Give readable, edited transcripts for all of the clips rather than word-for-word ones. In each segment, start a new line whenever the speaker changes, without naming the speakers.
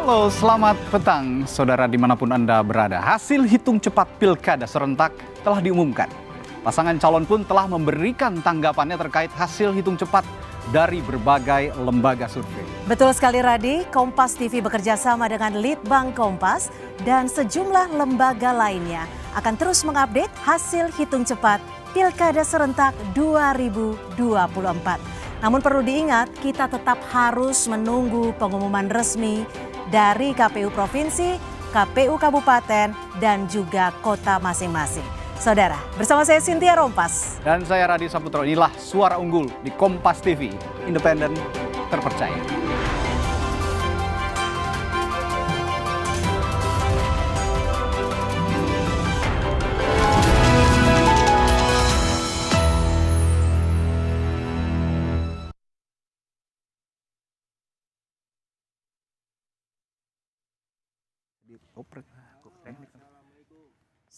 Halo, selamat petang saudara dimanapun Anda berada. Hasil hitung cepat Pilkada serentak telah diumumkan. Pasangan calon pun telah memberikan tanggapannya terkait hasil hitung cepat dari berbagai lembaga survei.
Betul sekali Radi, Kompas TV bekerja sama dengan Litbang Kompas dan sejumlah lembaga lainnya akan terus mengupdate hasil hitung cepat Pilkada serentak 2024. Namun perlu diingat, kita tetap harus menunggu pengumuman resmi dari KPU Provinsi, KPU Kabupaten, dan juga kota masing-masing. Saudara, bersama saya Cynthia Rompas.
Dan saya Radi Saputro, inilah suara unggul di Kompas TV, independen, terpercaya.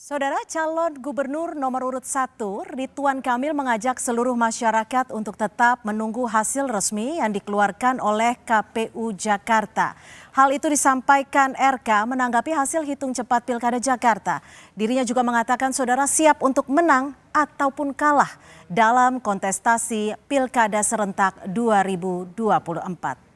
Saudara, calon gubernur nomor urut 1 Ridwan Kamil mengajak seluruh masyarakat untuk tetap menunggu hasil resmi yang dikeluarkan oleh KPU Jakarta. Hal itu disampaikan RK menanggapi hasil hitung cepat Pilkada Jakarta. Dirinya juga mengatakan saudara siap untuk menang ataupun kalah dalam kontestasi Pilkada serentak 2024.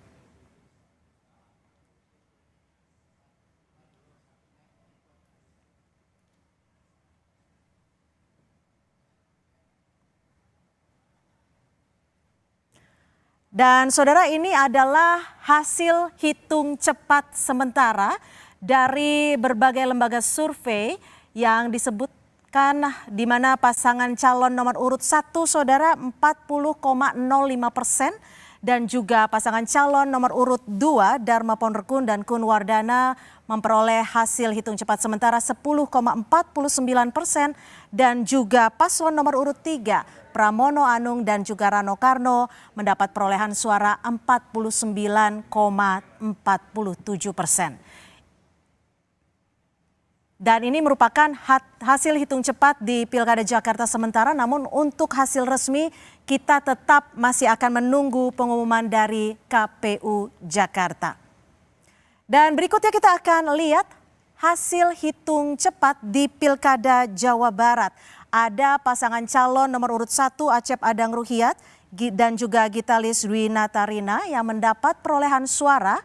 Dan saudara, ini adalah hasil hitung cepat sementara dari berbagai lembaga survei yang disebutkan di mana pasangan calon nomor urut 1 saudara 40,05% dan juga pasangan calon nomor urut 2 Dharma Ponrekun dan Kun Wardana memperoleh hasil hitung cepat sementara 10,49% dan juga paslon nomor urut 3 Pramono Anung dan juga Rano Karno mendapat perolehan suara 49,47%. Dan ini merupakan hasil hitung cepat di Pilkada Jakarta sementara, namun untuk hasil resmi kita tetap masih akan menunggu pengumuman dari KPU Jakarta. Dan berikutnya kita akan lihat hasil hitung cepat di Pilkada Jawa Barat. Ada pasangan calon nomor urut 1 Acep Adang Ruhiat dan juga Gitalis Dwi Natarina yang mendapat perolehan suara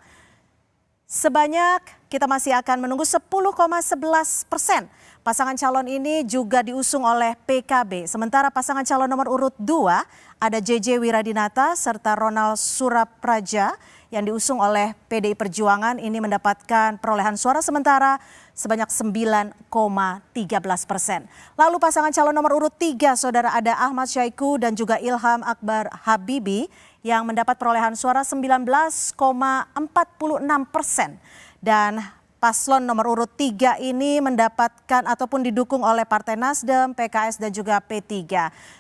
sebanyak, kita masih akan menunggu 10,11%. Pasangan calon ini juga diusung oleh PKB. Sementara pasangan calon nomor urut 2 ada JJ Wiradinata serta Ronald Surapraja yang diusung oleh PDI Perjuangan ini mendapatkan perolehan suara sementara sebanyak 9,13%. Lalu pasangan calon nomor urut 3 saudara ada Ahmad Syaiqo dan juga Ilham Akbar Habibi yang mendapat perolehan suara 19,46%. Dan paslon nomor urut 3 ini mendapatkan ataupun didukung oleh Partai Nasdem, PKS dan juga P3.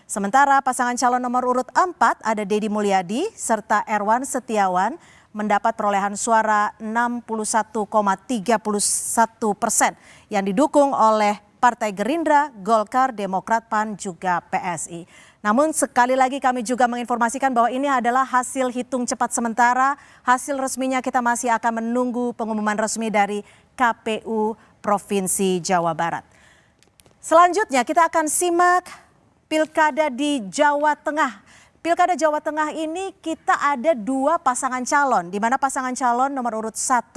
Sementara pasangan calon nomor urut 4 ada Deddy Mulyadi serta Erwan Setiawan mendapat perolehan suara 61,31% yang didukung oleh Partai Gerindra, Golkar, Demokrat, PAN, juga PSI. Namun sekali lagi kami juga menginformasikan bahwa ini adalah hasil hitung cepat sementara. Hasil resminya kita masih akan menunggu pengumuman resmi dari KPU Provinsi Jawa Barat. Selanjutnya kita akan simak Pilkada di Jawa Tengah. Pilkada Jawa Tengah ini kita ada 2 pasangan calon, di mana pasangan calon nomor urut 1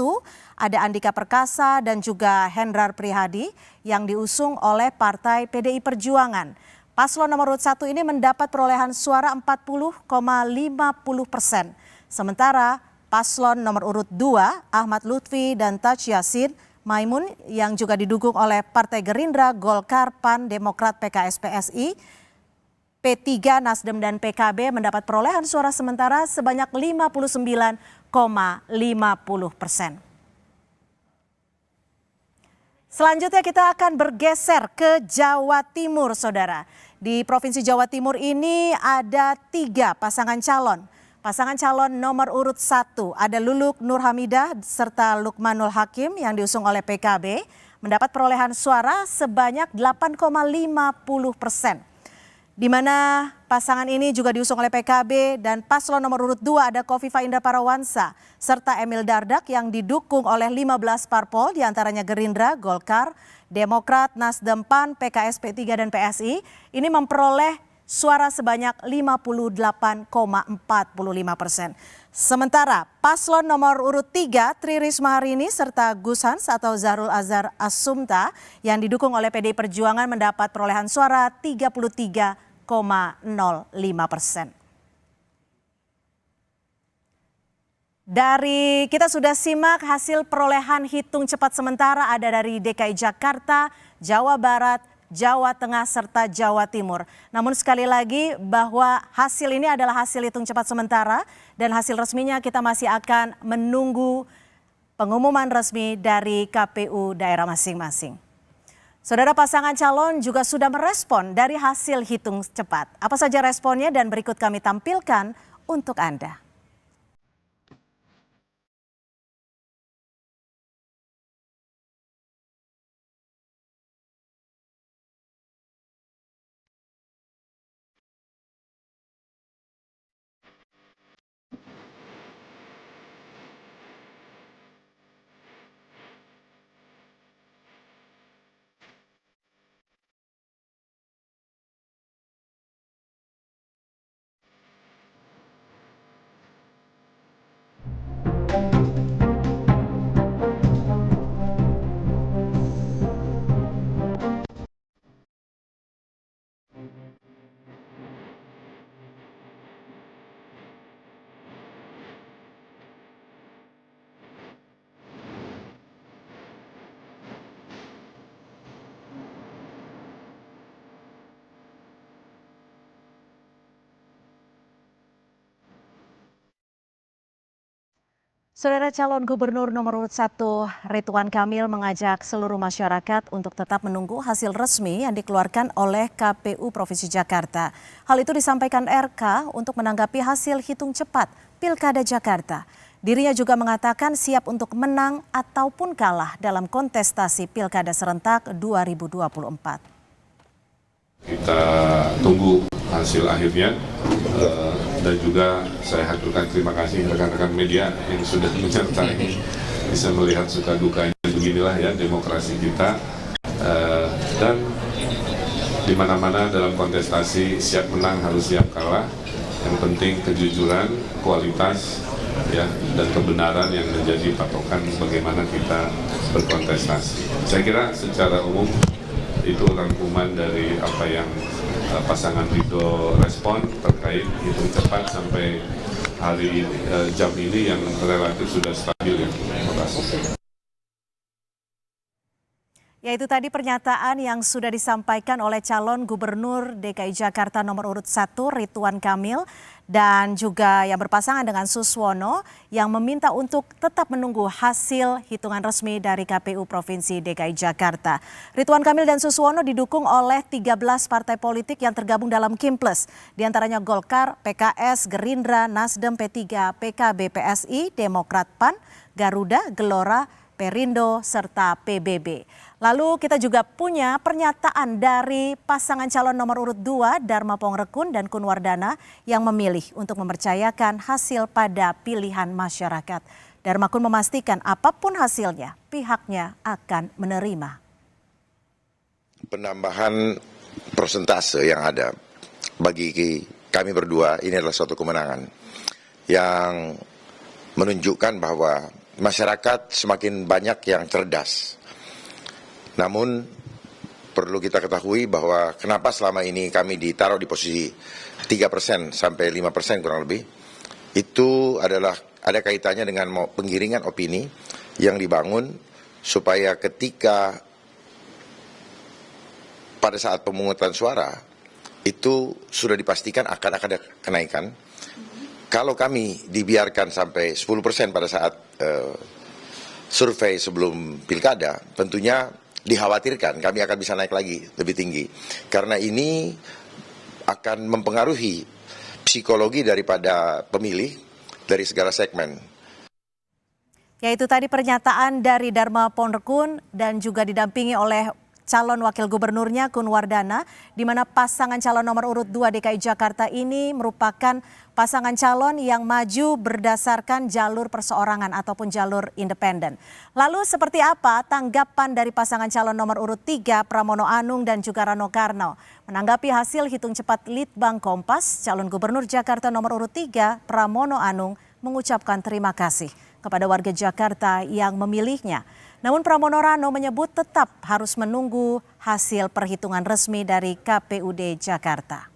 ada Andika Perkasa dan juga Hendrar Prihadi yang diusung oleh Partai PDI Perjuangan. Paslon nomor urut 1 ini mendapat perolehan suara 40,50%. Sementara paslon nomor urut 2 Ahmad Lutfi dan Taj Yassin Maimun yang juga didukung oleh Partai Gerindra, Golkar, PAN, Demokrat, PKS, PSI, P3, Nasdem dan PKB mendapat perolehan suara sementara sebanyak 59,50%. Selanjutnya kita akan bergeser ke Jawa Timur, saudara. Di Provinsi Jawa Timur ini ada 3 pasangan calon. Pasangan calon nomor urut 1 ada Luluk Nur Hamidah serta Lukmanul Hakim yang diusung oleh PKB mendapat perolehan suara sebanyak 8,50%. di mana pasangan ini juga diusung oleh PKB dan paslon nomor urut 2 ada Khofifah Indar Parawansa serta Emil Dardak yang didukung oleh 15 parpol diantaranya Gerindra, Golkar, Demokrat, Nasdem, PAN, PKS, P3 dan PSI ini memperoleh suara sebanyak 58,45%. Sementara paslon nomor urut 3 Tri Risma hari ini serta Gus Hans atau Zahrul Azhar Asumta yang didukung oleh PDI Perjuangan mendapat perolehan suara 33,05%. Dari kita sudah simak hasil perolehan hitung cepat sementara ada dari DKI Jakarta, Jawa Barat, Jawa Tengah serta Jawa Timur. Namun sekali lagi bahwa hasil ini adalah hasil hitung cepat sementara dan hasil resminya kita masih akan menunggu pengumuman resmi dari KPU daerah masing-masing. Saudara, pasangan calon juga sudah merespon dari hasil hitung cepat. Apa saja responnya dan berikut kami tampilkan untuk Anda. Saudara, calon gubernur nomor urut 1 Ridwan Kamil mengajak seluruh masyarakat untuk tetap menunggu hasil resmi yang dikeluarkan oleh KPU Provinsi Jakarta. Hal itu disampaikan RK untuk menanggapi hasil hitung cepat Pilkada Jakarta. Dirinya juga mengatakan siap untuk menang ataupun kalah dalam kontestasi Pilkada serentak 2024.
Kita tunggu hasil akhirnya dan juga saya haturkan terima kasih rekan-rekan media yang sudah menyertai, bisa melihat suka dukanya. Beginilah ya demokrasi kita, dan di mana-mana dalam kontestasi siap menang harus siap kalah. Yang penting kejujuran, kualitas ya, dan kebenaran yang menjadi patokan bagaimana kita berkontestasi. Saya kira secara umum itu rangkuman dari apa yang pasangan Ridho respon terkait hitung cepat sampai hari jam ini yang relatif sudah stabil ya. Terima kasih.
Ya, itu tadi pernyataan yang sudah disampaikan oleh calon gubernur DKI Jakarta nomor urut 1 Ridwan Kamil dan juga yang berpasangan dengan Suswono yang meminta untuk tetap menunggu hasil hitungan resmi dari KPU Provinsi DKI Jakarta. Ridwan Kamil dan Suswono didukung oleh 13 partai politik yang tergabung dalam Kimples, diantaranya Golkar, PKS, Gerindra, Nasdem, P3, PKB, PSI, Demokrat, PAN, Garuda, Gelora, Perindo, serta PBB. Lalu kita juga punya pernyataan dari pasangan calon nomor urut 2 Dharma Pongrekun dan Kun Wardana yang memilih untuk mempercayakan hasil pada pilihan masyarakat. Dharma Kun memastikan apapun hasilnya pihaknya akan menerima.
Penambahan persentase yang ada bagi kami berdua ini adalah suatu kemenangan yang menunjukkan bahwa masyarakat semakin banyak yang cerdas. Namun perlu kita ketahui bahwa kenapa selama ini kami ditaruh di posisi 3% sampai 5% kurang lebih, itu adalah ada kaitannya dengan penggiringan opini yang dibangun supaya ketika pada saat pemungutan suara itu sudah dipastikan akan ada kenaikan. Kalau kami dibiarkan sampai 10% pada saat survei sebelum pilkada, tentunya dikhawatirkan kami akan bisa naik lagi lebih tinggi. Karena ini akan mempengaruhi psikologi daripada pemilih dari segala segmen.
Yaitu tadi pernyataan dari Dharma Pongrekun dan juga didampingi oleh calon wakil gubernurnya Kun Wardana, di mana pasangan calon nomor urut 2 DKI Jakarta ini merupakan pasangan calon yang maju berdasarkan jalur perseorangan ataupun jalur independen. Lalu seperti apa tanggapan dari pasangan calon nomor urut 3 Pramono Anung dan juga Rano Karno? Menanggapi hasil hitung cepat Litbang Kompas, calon gubernur Jakarta nomor urut 3 Pramono Anung mengucapkan terima kasih kepada warga Jakarta yang memilihnya. Namun Pramono Rano menyebut tetap harus menunggu hasil perhitungan resmi dari KPUD Jakarta.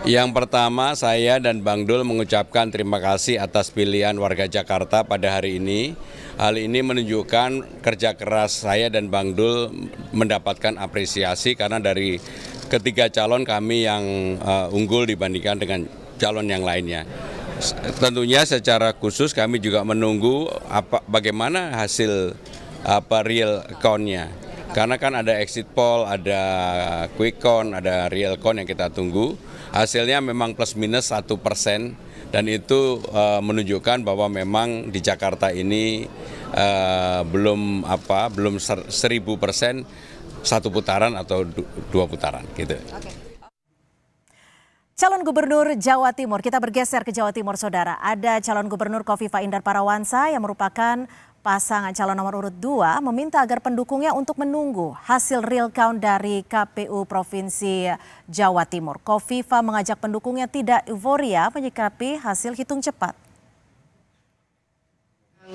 Yang pertama, saya dan Bang Dul mengucapkan terima kasih atas pilihan warga Jakarta pada hari ini. Hal ini menunjukkan kerja keras saya dan Bang Dul mendapatkan apresiasi karena dari ketiga calon kami yang unggul dibandingkan dengan calon yang lainnya. Tentunya secara khusus kami juga menunggu bagaimana hasil real count-nya. Karena kan ada exit poll, ada quick count, ada real count yang kita tunggu. Hasilnya memang plus minus 1% dan itu menunjukkan bahwa memang di Jakarta ini belum 1000% satu putaran atau dua putaran gitu.
Calon Gubernur Jawa Timur, kita bergeser ke Jawa Timur, Saudara. Ada calon Gubernur Kofifa Indar Parawansa yang merupakan pasangan calon nomor urut 2 meminta agar pendukungnya untuk menunggu hasil real count dari KPU Provinsi Jawa Timur. Kofifa mengajak pendukungnya tidak euforia menyikapi hasil hitung cepat.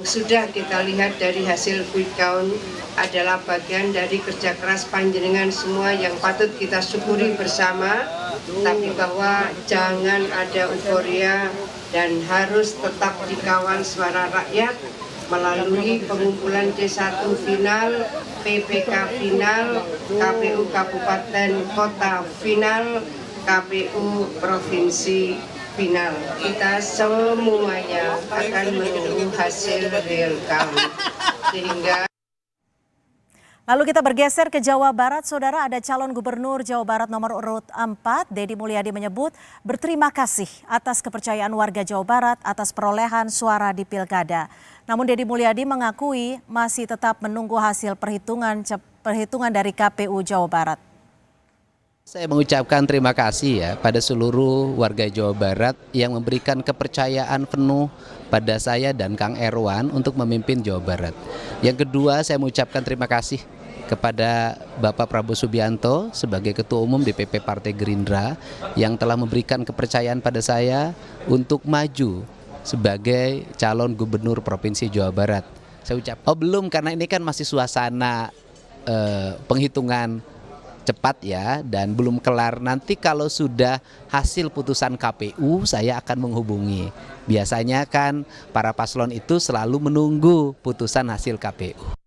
Sudah kita lihat dari hasil quick count adalah bagian dari kerja keras panjenengan semua yang patut kita syukuri bersama, tapi bahwa jangan ada euforia dan harus tetap dikawal suara rakyat melalui pengumpulan C1 final, PPK final, KPU Kabupaten Kota final, KPU Provinsi final. Kita semuanya akan menunggu hasil real count. Sehingga
Lalu kita bergeser ke Jawa Barat, Saudara. Ada calon gubernur Jawa Barat nomor urut 4, Deddy Mulyadi menyebut berterima kasih atas kepercayaan warga Jawa Barat atas perolehan suara di Pilkada. Namun Deddy Mulyadi mengakui masih tetap menunggu hasil perhitungan dari KPU Jawa Barat.
Saya mengucapkan terima kasih ya pada seluruh warga Jawa Barat yang memberikan kepercayaan penuh pada saya dan Kang Erwan untuk memimpin Jawa Barat. Yang kedua, saya mengucapkan terima kasih kepada Bapak Prabowo Subianto sebagai Ketua Umum DPP Partai Gerindra yang telah memberikan kepercayaan pada saya untuk maju sebagai calon gubernur Provinsi Jawa Barat. Saya ucap, belum, karena ini kan masih suasana penghitungan cepat ya, dan belum kelar. Nanti kalau sudah hasil putusan KPU saya akan menghubungi. Biasanya kan para paslon itu selalu menunggu putusan hasil KPU.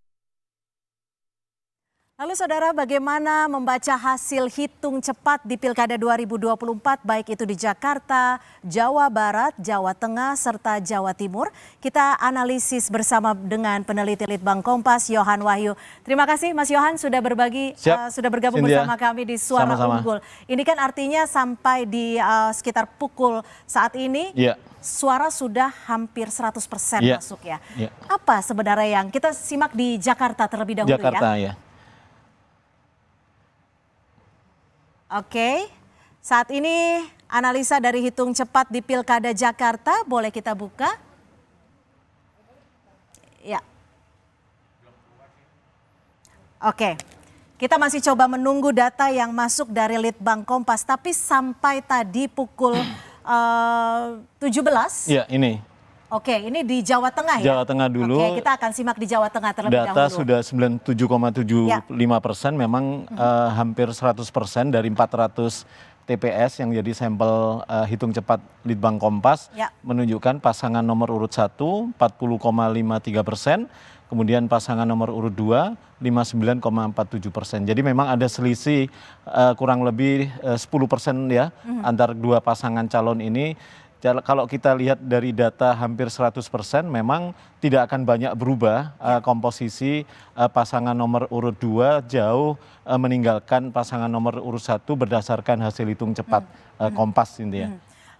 Lalu Saudara, bagaimana membaca hasil hitung cepat di Pilkada 2024 baik itu di Jakarta, Jawa Barat, Jawa Tengah, serta Jawa Timur? Kita analisis bersama dengan peneliti Litbang Kompas, Yohan Wahyu. Terima kasih Mas Yohan sudah berbagi, sudah bergabung
Cynthia,
bersama kami di Suara
sama-sama.
Unggul. Ini kan artinya sampai di sekitar pukul saat ini, suara sudah hampir 100% masuk ya. Apa sebenarnya yang kita simak di Jakarta terlebih dahulu
Jakarta,
ya? Oke, saat ini analisa dari hitung cepat di Pilkada Jakarta, boleh kita buka? Ya. Oke, kita masih coba menunggu data yang masuk dari Litbang Kompas, tapi sampai tadi pukul 17.
Iya, ini.
Oke, ini di Jawa Tengah ya?
Jawa Tengah dulu.
Oke, kita akan simak di Jawa Tengah terlebih dahulu.
Data sudah 97,75%, memang hampir 100% dari 400 TPS yang jadi sampel hitung cepat Litbang Kompas menunjukkan pasangan nomor urut 1 40,53%, kemudian pasangan nomor urut 2 59,47%. Jadi memang ada selisih kurang lebih 10% ya antar dua pasangan calon ini. Kalau kita lihat dari data hampir 100%, memang tidak akan banyak berubah komposisi pasangan nomor urut 2 jauh meninggalkan pasangan nomor urut 1 berdasarkan hasil hitung cepat Kompas ini ya.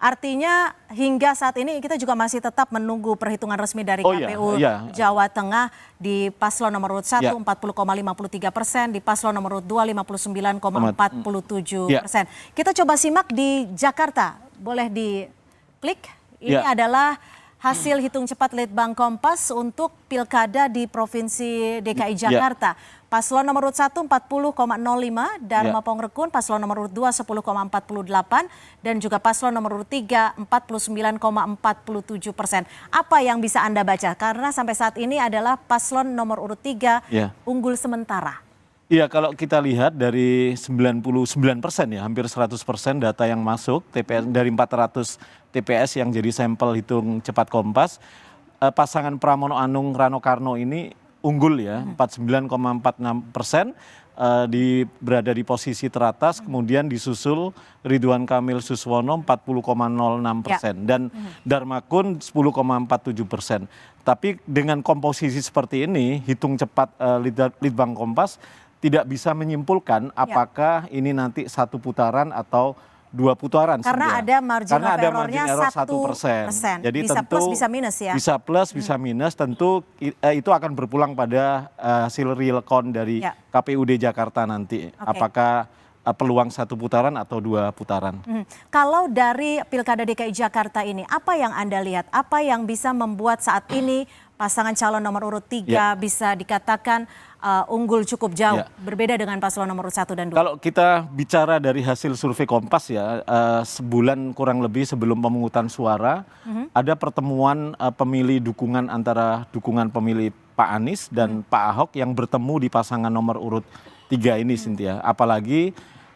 Artinya hingga saat ini kita juga masih tetap menunggu perhitungan resmi dari KPU Jawa Tengah di paslon nomor urut 1 40,53%, di paslon nomor urut 2 59,47%. Kita coba simak di Jakarta. Boleh diklik. Ini adalah hasil hitung cepat Litbang Kompas untuk pilkada di Provinsi DKI Jakarta. Paslon nomor urut 1 40,05, Dharma Pongrekun, paslon nomor urut 2 10,48, dan juga paslon nomor urut 3 49,47%. Apa yang bisa Anda baca? Karena sampai saat ini adalah paslon nomor urut 3 unggul sementara.
Iya, kalau kita lihat dari 99% ya, hampir 100% data yang masuk TPS dari 400 TPS yang jadi sampel hitung cepat Kompas, pasangan Pramono Anung Rano Karno ini unggul ya, 49,46%, berada di posisi teratas, kemudian disusul Ridwan Kamil Suswono 40,06% dan Dharma Kun 10,47%. Tapi dengan komposisi seperti ini, hitung cepat Litbang Kompas tidak bisa menyimpulkan apakah ini nanti satu putaran atau dua putaran.
Karena ada margin of error-nya 1%.
Jadi
bisa
tentu
plus bisa minus ya.
Bisa plus bisa minus, tentu itu akan berpulang pada hasil real count dari KPUD Jakarta nanti. Apakah peluang satu putaran atau dua putaran.
Kalau dari Pilkada DKI Jakarta ini, apa yang Anda lihat? Apa yang bisa membuat saat ini pasangan calon nomor urut 3 bisa dikatakan unggul cukup jauh, berbeda dengan paslon nomor urut 1 dan 2?
Kalau kita bicara dari hasil survei Kompas ya, sebulan kurang lebih sebelum pemungutan suara, ada pertemuan pemilih dukungan antara dukungan pemilih Pak Anies dan Pak Ahok yang bertemu di pasangan nomor urut 3 ini, Cynthia. Apalagi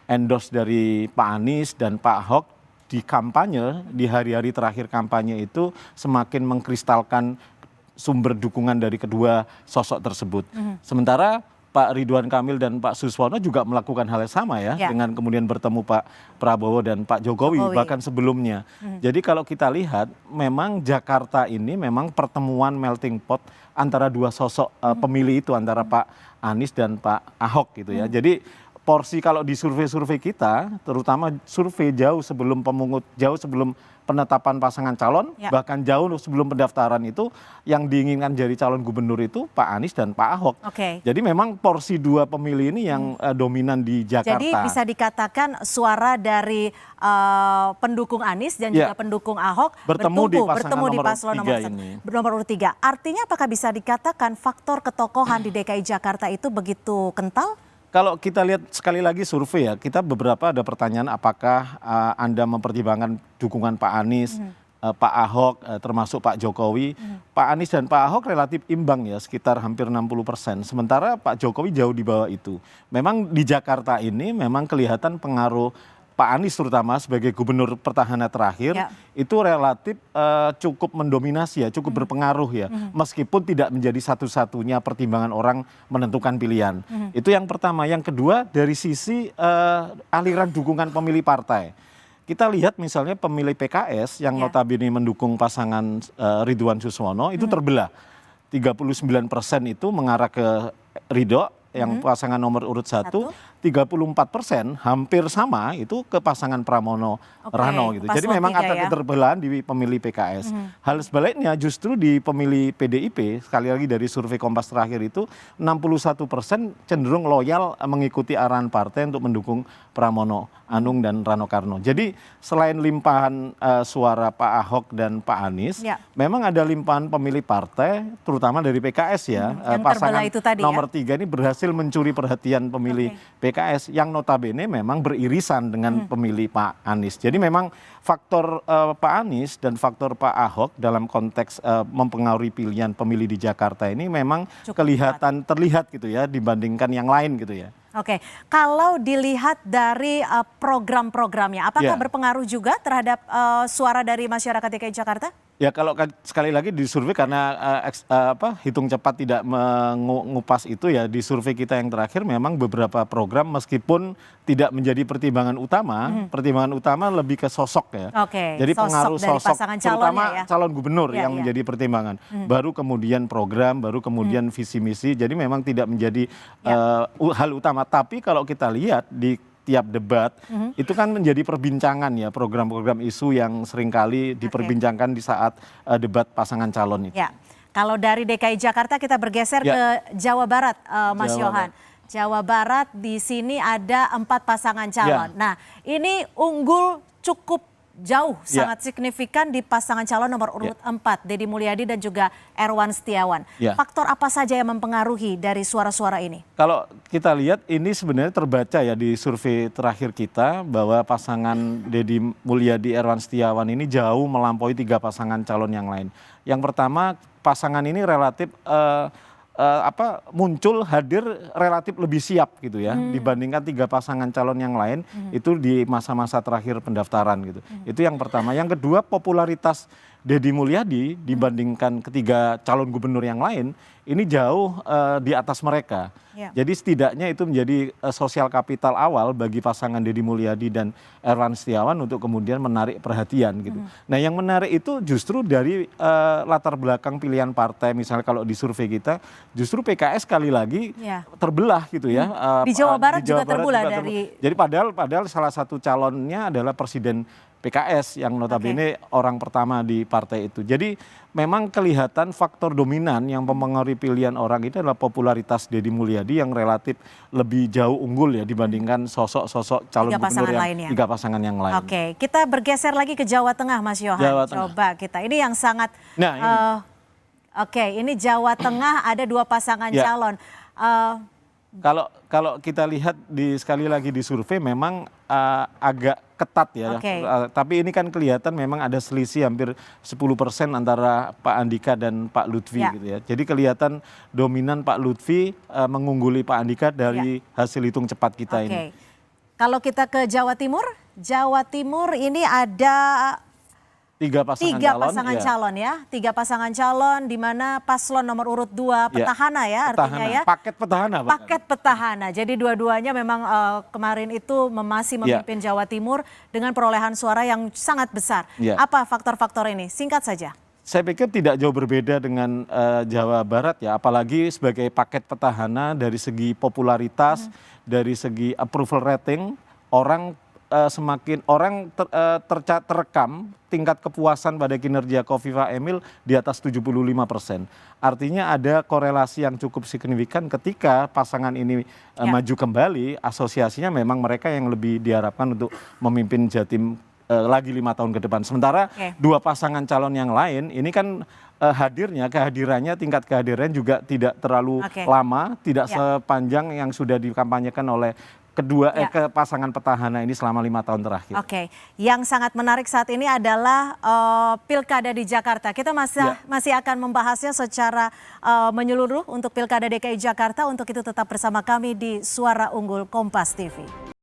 endorse dari Pak Anies dan Pak Ahok di kampanye, di hari-hari terakhir kampanye itu semakin mengkristalkan sumber dukungan dari kedua sosok tersebut. Sementara Pak Ridwan Kamil dan Pak Suswono juga melakukan hal yang sama ya, dengan kemudian bertemu Pak Prabowo dan Pak Jokowi bahkan sebelumnya. Jadi kalau kita lihat memang Jakarta ini memang pertemuan melting pot antara dua sosok pemilih itu, antara Pak Anies dan Pak Ahok gitu ya. Jadi porsi kalau di survei-survei kita, terutama survei jauh sebelum penetapan pasangan calon, bahkan jauh sebelum pendaftaran itu, yang diinginkan jadi calon gubernur itu Pak Anies dan Pak Ahok. Jadi memang porsi dua pemilih ini yang dominan di Jakarta.
Jadi bisa dikatakan suara dari pendukung Anies dan juga pendukung Ahok bertemu di paslon nomor urut 3. Artinya apakah bisa dikatakan faktor ketokohan di DKI Jakarta itu begitu kental?
Kalau kita lihat sekali lagi survei ya, kita beberapa ada pertanyaan apakah Anda mempertimbangkan dukungan Pak Anies, Pak Ahok, termasuk Pak Jokowi. Pak Anies dan Pak Ahok relatif imbang ya, sekitar hampir 60%. Sementara Pak Jokowi jauh di bawah itu. Memang di Jakarta ini memang kelihatan pengaruh Pak Anies terutama sebagai gubernur petahana terakhir itu relatif cukup mendominasi ya, cukup berpengaruh ya, meskipun tidak menjadi satu-satunya pertimbangan orang menentukan pilihan. Itu yang pertama. Yang kedua dari sisi aliran dukungan pemilih partai. Kita lihat misalnya pemilih PKS yang notabene mendukung pasangan Ridwan Suswono itu terbelah. 39% itu mengarah ke Ridho yang pasangan nomor urut 1, 34% hampir sama itu ke pasangan Pramono Rano gitu. Jadi memang ada keterbelahan di pemilih PKS. Hal sebaliknya justru di pemilih PDIP, sekali lagi dari survei Kompas terakhir itu 61% cenderung loyal mengikuti arahan partai untuk mendukung Pramono Anung dan Rano Karno. Jadi selain limpahan suara Pak Ahok dan Pak Anies, memang ada limpahan pemilih partai terutama dari PKS ya. Pasangan itu tadi, nomor 3 ini berhasil mencuri perhatian pemilih PKS yang notabene memang beririsan dengan pemilih Pak Anies. Jadi memang faktor Pak Anies dan faktor Pak Ahok dalam konteks mempengaruhi pilihan pemilih di Jakarta ini memang terlihat gitu ya dibandingkan yang lain gitu ya.
Oke, kalau dilihat dari program-programnya, apakah berpengaruh juga terhadap suara dari masyarakat DKI Jakarta?
Ya kalau sekali lagi di survei karena hitung cepat tidak mengupas itu ya, di survei kita yang terakhir memang beberapa program meskipun tidak menjadi pertimbangan utama lebih ke sosok ya. Jadi pengaruh sosok terutama calon gubernur yang menjadi pertimbangan. Baru kemudian program, baru kemudian visi misi. Jadi memang tidak menjadi hal utama. Tapi kalau kita lihat di setiap debat itu kan menjadi perbincangan ya, program-program isu yang seringkali diperbincangkan di saat debat pasangan calon itu.
Ya, kalau dari DKI Jakarta kita bergeser
Ya.
ke Jawa Barat, Mas
Jawa
Yohan. Jawa Barat di sini ada 4 pasangan calon. Nah, ini unggul cukup jauh, sangat signifikan di pasangan calon nomor urut 4, Deddy Mulyadi dan juga Erwan Setiawan. Faktor apa saja yang mempengaruhi dari suara-suara ini?
Kalau kita lihat ini sebenarnya terbaca ya di survei terakhir kita bahwa pasangan Deddy Mulyadi Erwan Setiawan ini jauh melampaui 3 pasangan calon yang lain. Yang pertama, pasangan ini relatif muncul hadir relatif lebih siap gitu ya dibandingkan 3 pasangan calon yang lain itu di masa-masa terakhir pendaftaran gitu. Itu yang pertama. Yang kedua, popularitas Deddy Mulyadi dibandingkan ketiga calon gubernur yang lain ini jauh di atas mereka. Jadi setidaknya itu menjadi sosial kapital awal bagi pasangan Deddy Mulyadi dan Erwan Setiawan untuk kemudian menarik perhatian gitu. Nah, yang menarik itu justru dari latar belakang pilihan partai. Misalnya kalau di survei kita justru PKS sekali lagi terbelah gitu ya.
Di Jawa Barat
di Jawa
juga terbelah dari.
Jadi padahal salah satu calonnya adalah Presiden PKS yang notabene orang pertama di partai itu. Jadi memang kelihatan faktor dominan yang mempengaruhi pilihan orang itu adalah popularitas Deddy Mulyadi yang relatif lebih jauh unggul ya dibandingkan sosok-sosok calon gubernur yang 3 pasangan yang lain.
Oke, kita bergeser lagi ke Jawa Tengah, Mas Yohan. Coba kita, ini yang sangat, ini Jawa Tengah ada 2 pasangan calon.
Kalau kita lihat sekali lagi di survei memang agak ketat ya. Tapi ini kan kelihatan memang ada selisih hampir 10% antara Pak Andika dan Pak Lutfi gitu ya. Jadi kelihatan dominan Pak Lutfi mengungguli Pak Andika dari hasil hitung cepat kita ini.
Kalau kita ke Jawa Timur ini ada
3
pasangan calon ya. 3 pasangan calon di mana paslon nomor urut 2 petahana ya artinya ya.
Paket petahana.
Paket petahana. Jadi dua-duanya memang kemarin itu masih memimpin Jawa Timur dengan perolehan suara yang sangat besar. Apa faktor-faktor ini? Singkat saja.
Saya pikir tidak jauh berbeda dengan Jawa Barat ya. Apalagi sebagai paket petahana dari segi popularitas, dari segi approval rating, semakin orang terekam tingkat kepuasan pada kinerja Khofifah Emil di atas 75%. Artinya ada korelasi yang cukup signifikan ketika pasangan ini maju kembali, asosiasinya memang mereka yang lebih diharapkan untuk memimpin Jatim lagi 5 tahun ke depan. Sementara 2 pasangan calon yang lain ini kan kehadirannya tingkat kehadirannya juga tidak terlalu lama, tidak sepanjang yang sudah dikampanyekan oleh ke pasangan petahana ini selama 5 tahun terakhir.
Yang sangat menarik saat ini adalah Pilkada di Jakarta. Kita masih akan membahasnya secara menyeluruh untuk Pilkada DKI Jakarta. Untuk itu tetap bersama kami di Suara Unggul Kompas TV.